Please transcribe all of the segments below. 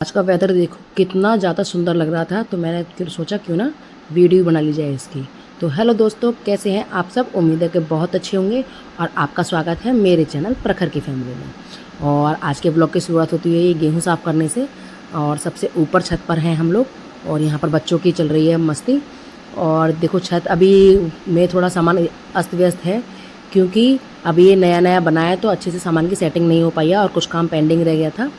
आज का वेदर देखो कितना ज़्यादा सुंदर लग रहा था, तो मैंने फिर सोचा क्यों ना वीडियो बना ली जाए इसकी। तो हेलो दोस्तों, कैसे हैं आप सब? उम्मीद है कि बहुत अच्छे होंगे और आपका स्वागत है मेरे चैनल प्रखर की फैमिली में। और आज के ब्लॉग की शुरुआत होती है ये गेहूँ साफ़ करने से। और सबसे ऊपर छत पर हैं हम लोग और यहाँ पर बच्चों की चल रही है मस्ती। और देखो छत अभी में थोड़ा सामान अस्त व्यस्त है, क्योंकि अभी ये नया नया बना है तो अच्छे से सामान की सेटिंग नहीं हो पाई है और कुछ काम पेंडिंग रह गया था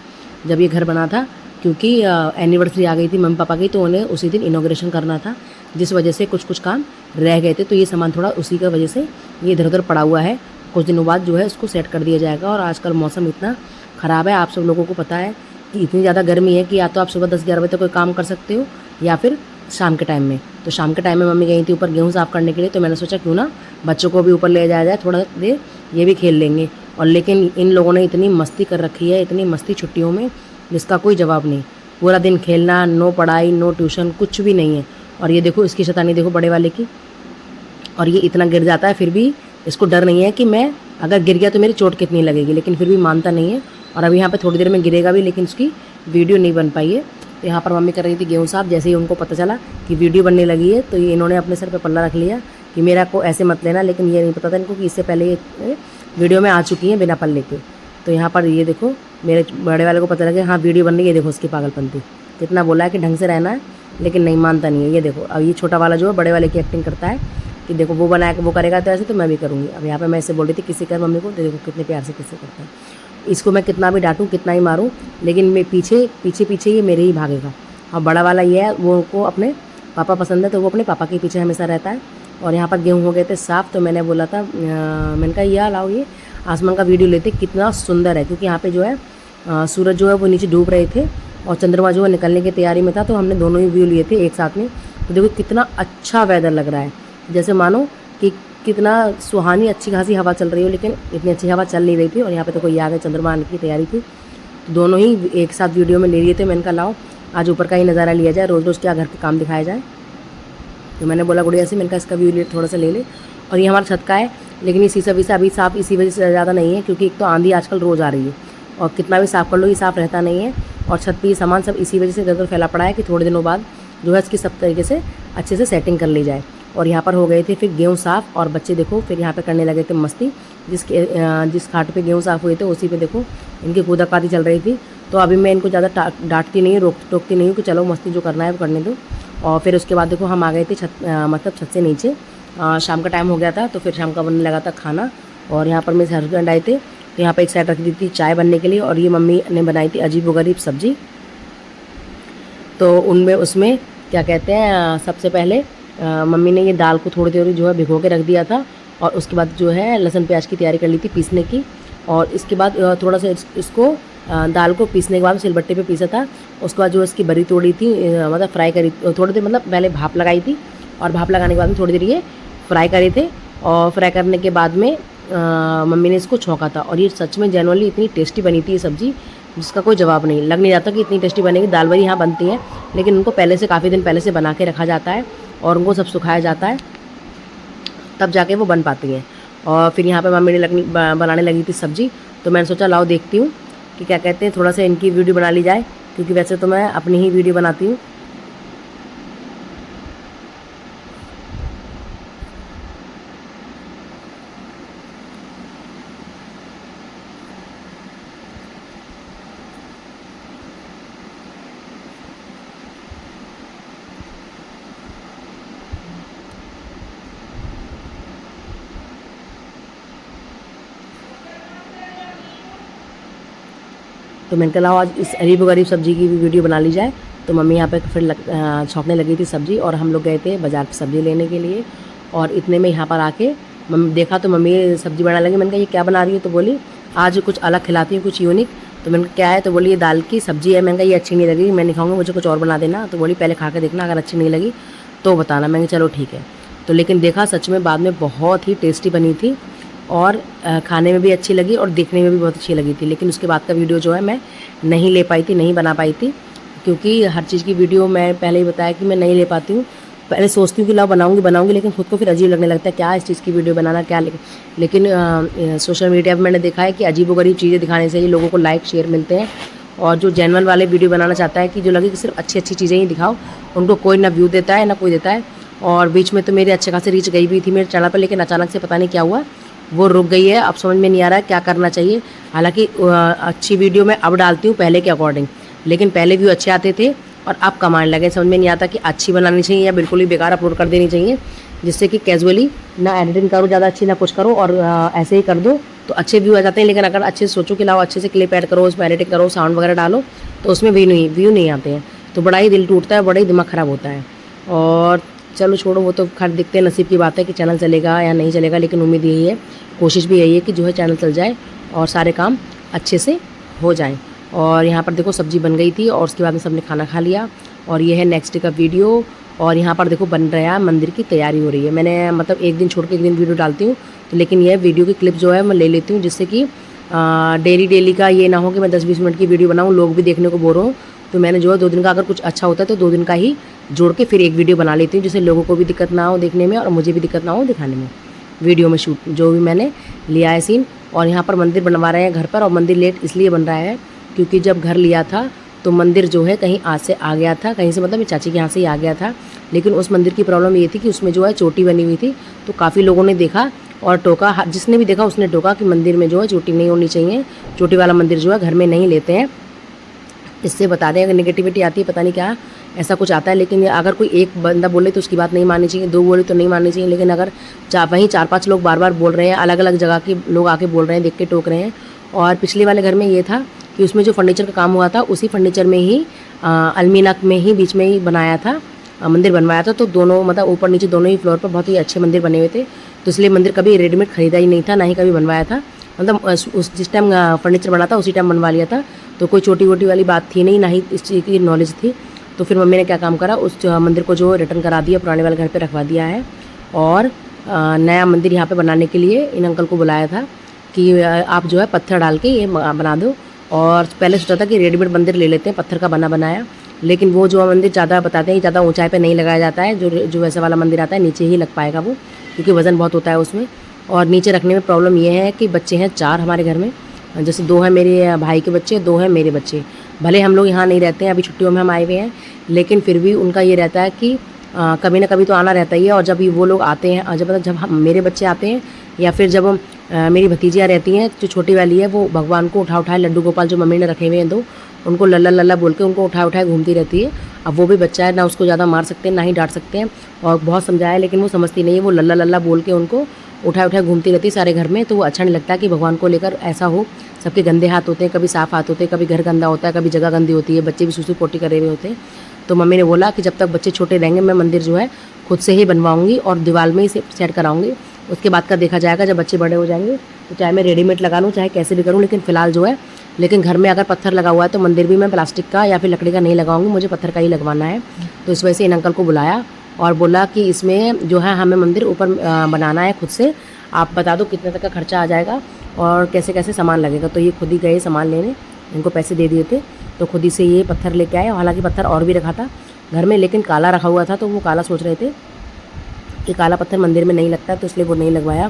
जब ये घर बना था, क्योंकि एनिवर्सरी आ गई थी मम्मी पापा की, तो उन्हें उसी दिन इनॉग्रेशन करना था, जिस वजह से कुछ कुछ काम रह गए थे। तो ये सामान थोड़ा उसी की वजह से ये इधर उधर पड़ा हुआ है। कुछ दिनों बाद जो है उसको सेट कर दिया जाएगा। और आजकल मौसम इतना ख़राब है, आप सब लोगों को पता है कि इतनी ज़्यादा गर्मी है कि या तो आप सुबह 10-11 बजे तक कोई काम कर सकते हो या फिर शाम के टाइम में। तो शाम के टाइम में मम्मी गई थी ऊपर गेहूँ साफ़ करने के लिए, तो मैंने सोचा क्यों ना बच्चों को भी ऊपर ले जाया जाए, थोड़ा देर ये भी खेल लेंगे। और लेकिन इन लोगों ने इतनी मस्ती कर रखी है, इतनी मस्ती छुट्टियों में, जिसका कोई जवाब नहीं। पूरा दिन खेलना, नो पढ़ाई नो ट्यूशन, कुछ भी नहीं है। और ये देखो इसकी शैतानी देखो बड़े वाले की। और ये इतना गिर जाता है, फिर भी इसको डर नहीं है कि मैं अगर गिर गया तो मेरी चोट कितनी लगेगी, लेकिन फिर भी मानता नहीं है। और अभी यहाँ पे थोड़ी देर में गिरेगा भी, लेकिन उसकी वीडियो नहीं बन पाई है। तो यहाँ पर मम्मी कर रही थी गेहूँ साफ। जैसे ही उनको पता चला कि वीडियो बनने लगी है, तो ये इन्होंने अपने सर पर पल्ला रख लिया कि मेरा को ऐसे मत लेना। लेकिन ये नहीं पता था इनको कि इससे पहले ये वीडियो में आ चुकी हैं बिना पल्ले के। तो यहाँ पर ये देखो मेरे बड़े वाले को पता लगे हाँ वीडियो बन रही है। देखो उसकी पागलपंती, कितना बोला है कि ढंग से रहना है, लेकिन नहीं मानता नहीं है। ये देखो अब ये छोटा वाला जो है बड़े वाले की एक्टिंग करता है कि देखो वो बनाया वो करेगा तो ऐसे, तो मैं भी करूँगी। अब यहाँ पे मैं इससे बोल रही थी किसी कर मम्मी को, देखो कितने प्यार से किसी करता है। इसको मैं कितना भी डांटूँ कितना ही मारूँ, लेकिन मैं पीछे पीछे पीछे ये मेरे ही भागेगा। और बड़ा वाला ये है, वो को अपने पापा पसंद है, तो वो अपने पापा के पीछे हमेशा रहता है। और यहाँ पर गेहूँ हो गए थे साफ़, तो मैंने बोला था मैंने कहा यह लाओ ये आसमान का वीडियो लेते, कितना सुंदर है। क्योंकि यहाँ पे जो है सूरज जो है वो नीचे डूब रहे थे और चंद्रमा जो है निकलने की तैयारी में था, तो हमने दोनों ही व्यू लिए थे एक साथ में। तो देखो कितना अच्छा वेदर लग रहा है, जैसे मानो कि कितना सुहानी अच्छी खासी हवा चल रही हो, लेकिन इतनी अच्छी हवा चल नहीं रही थी। और यहाँ पे तो कोई आ गए, चंद्रमा आने की तैयारी थी, तो दोनों ही एक साथ वीडियो में ले लिए थे। मैंने कहा लाओ आज ऊपर का ही नज़ारा लिया जाए, रोज़ रोज़ क्या घर के काम दिखाया जाए। तो मैंने बोला गुड़िया से, मैंने कहा इसका व्यू थोड़ा सा ले ले। और ये हमारा छत का है, लेकिन ये शीशा वीसा अभी साफ़ इसी वजह से ज़्यादा नहीं है, क्योंकि एक तो आंधी आजकल रोज़ आ रही है और कितना भी साफ़ कर लो ये साफ़ रहता नहीं है। और छत पे ये सामान सब इसी वजह से इधर उधर फैला पड़ा है कि थोड़े दिनों बाद जो है इसकी सब तरीके से अच्छे से सेटिंग कर ली जाए। और यहाँ पर हो गए थे फिर गेहूँ साफ़, और बच्चे देखो फिर यहाँ पे करने लगे थे मस्ती। जिस खाट पे गेहूँ साफ़ हुए थे उसी पे देखो इनकी कूदाकादी चल रही थी। तो अभी मैं इनको ज़्यादा डांटती नहीं, टोकती नहीं हूँ कि चलो मस्ती जो करना है वो करने दो। और फिर उसके बाद देखो हम आ गए थे मतलब छत से नीचे। शाम का टाइम हो गया था, तो फिर शाम का बनने लगा था खाना। और यहाँ पर मेरे हस्बैंड आए थे, तो यहाँ पर एक साइड रख दी थी चाय बनने के लिए। और ये मम्मी ने बनाई थी अजीबोगरीब सब्ज़ी। तो उनमें उसमें क्या कहते हैं, सबसे पहले मम्मी ने ये दाल को थोड़ी देर जो है भिगो के रख दिया था। और उसके बाद जो है लहसुन प्याज की तैयारी कर ली थी पीसने की। और इसके बाद थोड़ा सा इसको दाल को पीसने के बाद सिलबट्टे पे पीसा था। उसके बाद जो इसकी बरी तोड़ी थी, मतलब फ्राई करी थोड़ी देर, मतलब पहले भाप लगाई थी और भाप लगाने के बाद में थोड़ी देर ये फ्राई करे थे। और फ्राई करने के बाद में मम्मी ने इसको छौंका था। और ये सच में जेनुअनली इतनी टेस्टी बनी थी ये सब्ज़ी, जिसका कोई जवाब नहीं। लग नहीं जाता कि इतनी टेस्टी बनेगी। दाल बरी यहाँ बनती है, लेकिन उनको पहले से काफ़ी दिन पहले से बना के रखा जाता है और उनको सब सुखाया जाता है, तब जाके वो बन पाती हैं। और फिर यहाँ पे मम्मी ने बनाने लगी थी सब्ज़ी, तो मैंने सोचा लाओ देखती हूँ कि क्या कहते हैं, थोड़ा सा इनकी वीडियो बना ली जाए, क्योंकि वैसे तो मैं अपनी ही वीडियो बनाती हूँ। तो मैंने कहा लाओ आज इस अजीब गरीब सब्ज़ी की भी वीडियो बना ली जाए। तो मम्मी यहाँ पे फिर छौंकने लगी थी सब्ज़ी, और हम लोग गए थे बाज़ार पर सब्ज़ी लेने के लिए। और इतने में यहाँ पर आके मम्मी देखा तो मम्मी सब्ज़ी बनाने लगी। मैंने कहा ये क्या बना रही है? तो बोली आज कुछ अलग खिलाती हूँ, कुछ यूनिक। तो मैंने कहा क्या है? तो बोली ये दाल की सब्ज़ी है। मैंने कहा ये अच्छी नहीं लगी, मैं नहीं खाऊंगी, मुझे कुछ और बना देना। तो बोली पहले खा के देखना, अगर अच्छी नहीं लगी तो बताना। मैंने कहा चलो ठीक है। तो लेकिन देखा सच में बाद में बहुत ही टेस्टी बनी थी, और खाने में भी अच्छी लगी और देखने में भी बहुत अच्छी लगी थी। लेकिन उसके बाद का वीडियो जो है मैं नहीं ले पाई थी, नहीं बना पाई थी, क्योंकि हर चीज़ की वीडियो मैं पहले ही बताया कि मैं नहीं ले पाती हूँ। पहले सोचती हूँ कि लाओ बनाऊंगी, लेकिन खुद को फिर अजीब लगने लगता है क्या इस चीज़ की वीडियो बनाना क्या। लेकिन सोशल मीडिया पर मैंने देखा है कि अजीबोगरीब चीज़ें दिखाने से ही लोगों को लाइक शेयर मिलते हैं और जो जेन्युइन वाले वीडियो बनाना चाहता है कि जो लगे कि सिर्फ अच्छी अच्छी चीज़ें ही दिखाओ, उनको कोई ना व्यू देता है ना कोई देता है। और बीच में तो मेरी अच्छे खासी रीच गई भी थी मेरे चैनल पर, लेकिन अचानक से पता नहीं क्या हुआ वो रुक गई है। अब समझ में नहीं आ रहा है क्या करना चाहिए। हालांकि अच्छी वीडियो मैं अब डालती हूँ पहले के अकॉर्डिंग, लेकिन पहले व्यू अच्छे आते थे और अब कमाने लगे। समझ में नहीं आता कि अच्छी बनानी चाहिए या बिल्कुल ही बेकार अपलोड कर देनी चाहिए, जिससे कि कैजुअली ना एडिटिंग करो ज़्यादा अच्छी ना कुछ करो और ऐसे ही कर दो तो अच्छे व्यू आ जाते हैं। लेकिन अगर अच्छे से सोचो कि लाओ अच्छे से क्लिप ऐड करो, उसमें एडिटिंग करो, साउंड वगैरह डालो, तो उसमें व्यू नहीं आते हैं, तो बड़ा ही दिल टूटता है, बड़ा ही दिमाग ख़राब होता है। और चलो छोड़ो, वो तो खैर दिखते हैं, नसीब की बात है कि चैनल चलेगा या नहीं चलेगा। लेकिन उम्मीद यही है, कोशिश भी यही है कि जो है चैनल चल जाए और सारे काम अच्छे से हो जाएं। और यहाँ पर देखो सब्जी बन गई थी और उसके बाद में सबने खाना खा लिया। और ये है नेक्स्ट डे का वीडियो। और यहाँ पर देखो बन रहा है, मंदिर की तैयारी हो रही है। मैंने मतलब एक दिन छोड़ के एक दिन वीडियो डालती हूँ, तो लेकिन यह वीडियो की क्लिप जो है मैं ले लेती हूँ, जिससे कि डेली का ये ना हो कि मैं 10-20 मिनट की वीडियो बनाऊँ, लोग भी देखने को बोर हों। तो मैंने जो है 2 दिन का अगर कुछ अच्छा होता है तो 2 दिन का ही जोड़ के फिर एक वीडियो बना लेती हूँ, जिससे लोगों को भी दिक्कत ना हो देखने में और मुझे भी दिक्कत ना हो दिखाने में, वीडियो में शूट जो भी मैंने लिया है सीन। और यहाँ पर मंदिर बनवा रहे हैं घर पर, और मंदिर लेट इसलिए बन रहा है क्योंकि जब घर लिया था तो मंदिर जो है कहीं आज से आ गया था, कहीं से मतलब मेरी चाची के यहाँ से ही आ गया था। लेकिन उस मंदिर की प्रॉब्लम ये थी कि उसमें जो है चोटी बनी हुई थी, तो काफ़ी लोगों ने देखा और टोका, जिसने भी देखा उसने टोका कि मंदिर में जो है चोटी नहीं होनी चाहिए, चोटी वाला मंदिर जो है घर में नहीं लेते हैं। इससे बता दें, अगर नेगेटिविटी आती है पता नहीं क्या ऐसा कुछ आता है। लेकिन अगर कोई एक बंदा बोले तो उसकी बात नहीं माननी चाहिए, 2 बोले तो नहीं माननी चाहिए। लेकिन अगर वहीं 4-5 लोग बार बार बोल रहे हैं, अलग अलग जगह के लोग आके बोल रहे हैं, देख के टोक रहे हैं। और पिछले वाले घर में ये था कि उसमें जो फर्नीचर का काम हुआ था उसी फर्नीचर में ही अलमीना में ही बीच में ही बनाया था, मंदिर बनवाया था। तो दोनों मतलब ऊपर नीचे दोनों ही फ्लोर पर बहुत ही अच्छे मंदिर बने हुए थे। तो इसलिए मंदिर कभी रेडीमेड खरीदा ही नहीं था, ना ही कभी बनवाया था। मतलब उस जिस टाइम फर्नीचर बना था उसी टाइम बनवा लिया था। तो कोई छोटी वोटी वाली बात थी नहीं, ना ही इस चीज़ की नॉलेज थी। तो फिर मम्मी ने क्या काम करा, उस मंदिर को जो रिटर्न करा दिया, पुराने वाले घर पे रखवा दिया है। और नया मंदिर यहाँ पे बनाने के लिए इन अंकल को बुलाया था कि आप जो है पत्थर डाल के ये बना दो। और पहले सोचा था कि रेडीमेड मंदिर ले लेते हैं पत्थर का बना बनाया, लेकिन वो जो मंदिर ज़्यादा बताते हैं ज़्यादा ऊंचाई पे नहीं लगाया जाता है। जो वैसा वाला मंदिर आता है नीचे ही लग पाएगा वो, क्योंकि वज़न बहुत होता है उसमें। और नीचे रखने में प्रॉब्लम ये है कि बच्चे हैं 4 हमारे घर में, जैसे 2 हैं मेरे भाई के बच्चे, 2 हैं मेरे बच्चे। भले हम लोग यहाँ नहीं रहते हैं, अभी छुट्टियों में हम आए हुए हैं, लेकिन फिर भी उनका ये रहता है कि कभी ना कभी तो आना रहता ही है। और जब वो लोग आते हैं, जब हम मेरे बच्चे आते हैं या फिर जब मेरी भतीजियाँ रहती हैं, जो छोटी वाली है वो भगवान को उठाए लड्डू गोपाल जो मम्मी ने रखे हुए हैं 2, उनको लल्ला लल्ला बोल के उनको उठाए घूमती रहती है। अब वो भी बच्चा है, ना उसको ज़्यादा मार सकते हैं ना ही डांट सकते हैं। और बहुत समझाया लेकिन वो समझती नहीं है, वो लल्ला लल्ला बोल के उनको उठाए घूमती रहती है सारे घर में। तो वो अच्छा नहीं लगता कि भगवान को लेकर ऐसा हो। सबके गंदे हाथ होते हैं, कभी साफ़ हाथ होते हैं, कभी घर गंदा होता है, कभी जगह गंदी होती है, बच्चे भी सूसू पोटी करे हुए होते हैं। तो मम्मी ने बोला कि जब तक बच्चे छोटे रहेंगे मैं मंदिर जो है खुद से ही बनवाऊंगी और दीवार में ही सेट कराऊंगी। उसके बाद का देखा जाएगा, जब बच्चे बड़े हो जाएंगे तो चाहे मैं रेडीमेड लगा लूँ चाहे कैसे भी करूँ, लेकिन फ़िलहाल जो है लेकिन घर में अगर पत्थर लगा हुआ है तो मंदिर भी मैं प्लास्टिक का या फिर लकड़ी का नहीं लगाऊंगी, मुझे पत्थर का ही लगवाना है। तो इस वजह से इन अंकल को बुलाया और बोला कि इसमें जो है हमें मंदिर ऊपर बनाना है खुद से, आप बता दो कितने तक का खर्चा आ जाएगा और कैसे कैसे सामान लगेगा। तो ये खुद ही गए सामान लेने, इनको पैसे दे दिए थे तो खुद ही से ये पत्थर लेके आए। हालांकि पत्थर और भी रखा था घर में, लेकिन काला रखा हुआ था तो वो काला सोच रहे थे कि काला पत्थर मंदिर में नहीं लगता, तो इसलिए वो नहीं लगवाया।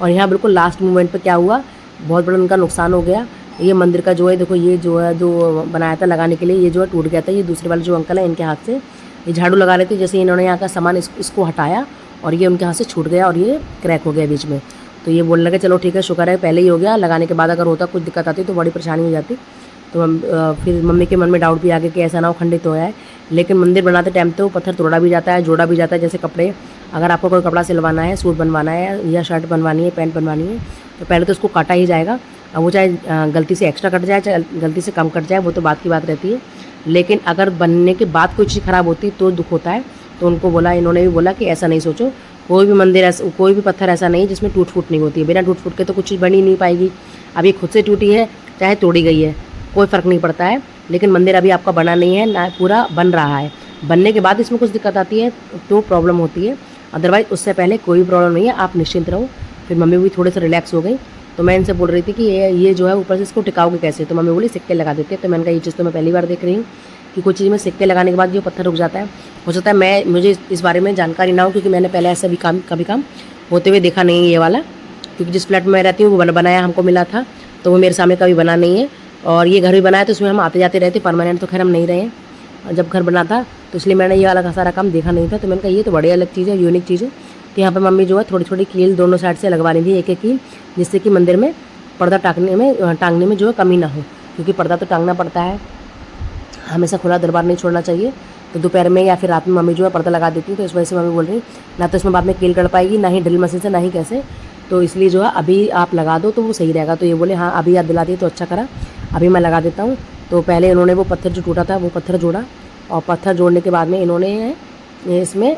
और यहाँ बिल्कुल लास्ट मोमेंट पे क्या हुआ, बहुत बड़ा उनका नुकसान हो गया। ये मंदिर का जो है देखो, ये जो है जो बनाया था लगाने के लिए, ये जो है टूट गया था। ये दूसरे वाले जो अंकल हैं इनके हाथ से ये झाड़ू लगा रहे थे, जैसे इन्होंने यहाँ का सामान इसको हटाया और ये उनके हाथ से छूट गया और ये क्रैक हो गया बीच में। तो ये बोलने लगे चलो ठीक है, शुक्र है पहले ही हो गया, लगाने के बाद अगर होता कुछ दिक्कत आती तो बड़ी परेशानी हो जाती। तो फिर मम्मी के मन में डाउट भी आ गया कि ऐसा ना हो खंडित हो जाए। लेकिन मंदिर बनाते टाइम तो पत्थर तोड़ा भी जाता है, जोड़ा भी जाता है। जैसे कपड़े, अगर आपको कोई कपड़ा सिलवाना है, सूट बनवाना है या शर्ट बनवानी है, पैंट बनवानी है, तो पहले तो उसको काटा ही जाएगा। अब वो चाहे गलती से एक्स्ट्रा कट जाए चाहे गलती से कम कट जाए, वो तो बात की बात रहती है। लेकिन अगर बनने के बाद कोई चीज़ ख़राब होती तो दुख होता है। तो उनको बोला, इन्होंने भी बोला कि ऐसा नहीं सोचो, कोई भी मंदिर ऐसा, कोई भी पत्थर ऐसा नहीं जिसमें टूट फूट नहीं होती है। बिना टूट फूट के तो कुछ चीज़ बन ही नहीं पाएगी। अब ये खुद से टूटी है चाहे तोड़ी गई है, कोई फ़र्क नहीं पड़ता है। लेकिन मंदिर अभी आपका बना नहीं है, ना पूरा बन रहा है। बनने के बाद इसमें कुछ दिक्कत आती है तो प्रॉब्लम होती है, अदरवाइज़ उससे पहले कोई प्रॉब्लम नहीं है, आप निश्चिंत रहो। फिर मम्मी भी थोड़े से रिलैक्स हो गई। तो मैं इनसे बोल रही थी कि ये जो है ऊपर से इसको टिकाओगे कैसे। तो मम्मी बोली सिक्के लगा देते हैं। तो मैंने कहा ये चीज़ तो मैं पहली बार देख रही हूँ कि कोई चीज़ में सिक्के लगाने के बाद जो पत्थर रुक जाता है। हो सकता है मुझे इस बारे में जानकारी ना हो, क्योंकि मैंने पहले ऐसा भी कभी काम होते हुए देखा नहीं है ये वाला। क्योंकि जिस फ्लैट में मैं रहती हूँ वो बनाया हमको मिला था, तो वो मेरे सामने कभी बना नहीं है। और ये घर भी बनाया तो इसमें हम आते जाते रहते, परमानेंट तो खैर हम नहीं रहे हैं। और जब घर बना था तो इसलिए मैंने ये वाला सारा काम देखा नहीं था, तो मैंने कहा ये तो बड़ी अलग चीज़ है, यूनिक चीज़ है। तो यहाँ पर मम्मी जो है थोड़ी थोड़ी कील दोनों साइड से लगवा ली थी, एक एक कील, जिससे कि मंदिर में पर्दा टांगने में जो है कमी ना हो, क्योंकि पर्दा तो टांगना पड़ता है, हमेशा खुला दरबार नहीं छोड़ना चाहिए। तो दोपहर में या फिर रात में मम्मी जो है पर्दा लगा देती है, तो इस वजह से मम्मी बोल रही ना तो इसमें बाद में कील कड़ पाएगी, ना ही ड्रिल मशीन से, ना ही कैसे, तो इसलिए जो है अभी आप लगा दो तो वो सही रहेगा। तो ये बोले हाँ अभी याद दिला दी तो अच्छा करा, अभी मैं लगा देता हूँ। तो पहले इन्होंने वो पत्थर जो टूटा था वो पत्थर जोड़ा, और पत्थर जोड़ने के बाद में इन्होंने इसमें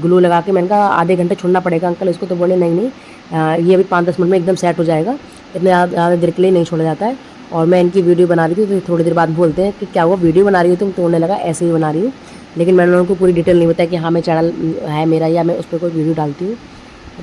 ग्लू लगा के, मैंने कहा आधे घंटे छोड़ना पड़ेगा अंकल इसको, तो बोले नहीं नहीं ये अभी 5-10 मिनट में एकदम सेट हो जाएगा, इतने ज़्यादा देर के लिए नहीं छोड़ा जाता है। और मैं इनकी वीडियो बना रही थी तो थोड़ी देर बाद बोलते हैं कि क्या वो वीडियो बना रही हो तुम, तो उन्हें लगा ऐसे ही बना रही हूँ, लेकिन मैंने उनको पूरी डिटेल नहीं बताया कि हाँ मैं चैनल है मेरा या मैं उस पर कोई वीडियो डालती हूँ।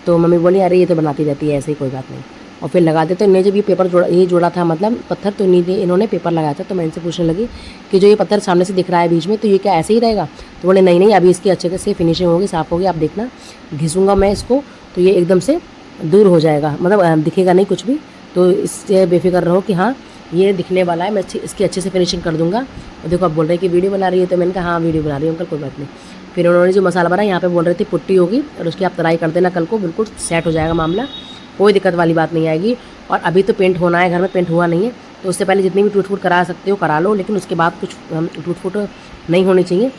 तो मम्मी बोली अरे ये तो बनाती रहती है ऐसे ही, कोई बात नहीं। और फिर लगा देते। इन्हें जब ये पेपर जोड़ा था मतलब पत्थर, तो इन्होंने पेपर लगाया था। तो मैं इनसे पूछने लगी कि जो ये पत्थर सामने से दिख रहा है बीच में, तो ये क्या ऐसे ही रहेगा? तो बोले नहीं नहीं, अभी इसकी अच्छे से फिनिशिंग होगी, साफ़ होगी, आप देखना, घिसूँगा मैं इसको तो ये एकदम से दूर हो जाएगा, मतलब दिखेगा नहीं कुछ भी। तो इससे बेफिक्र रहो कि हाँ ये दिखने वाला है, मैं इसकी अच्छे से फिनिशिंग कर दूँगा। और देखो आप बोल रहे हैं कि वीडियो बना रही है, तो मैंने कहा हाँ वीडियो बना रही हूँ अंकल, कोई बात नहीं। फिर उन्होंने जो मसाला बनाया यहाँ पे बोल रहे थे पुट्टी होगी और उसकी आप तराई कर देना कल को, बिल्कुल सेट हो जाएगा मामला, कोई दिक्कत वाली बात नहीं आएगी। और अभी तो पेंट होना है, घर में पेंट हुआ नहीं है, तो उससे पहले जितनी भी टूट फूट करा सकते हो करा लो, लेकिन उसके बाद कुछ टूट फूट नहीं होनी चाहिए।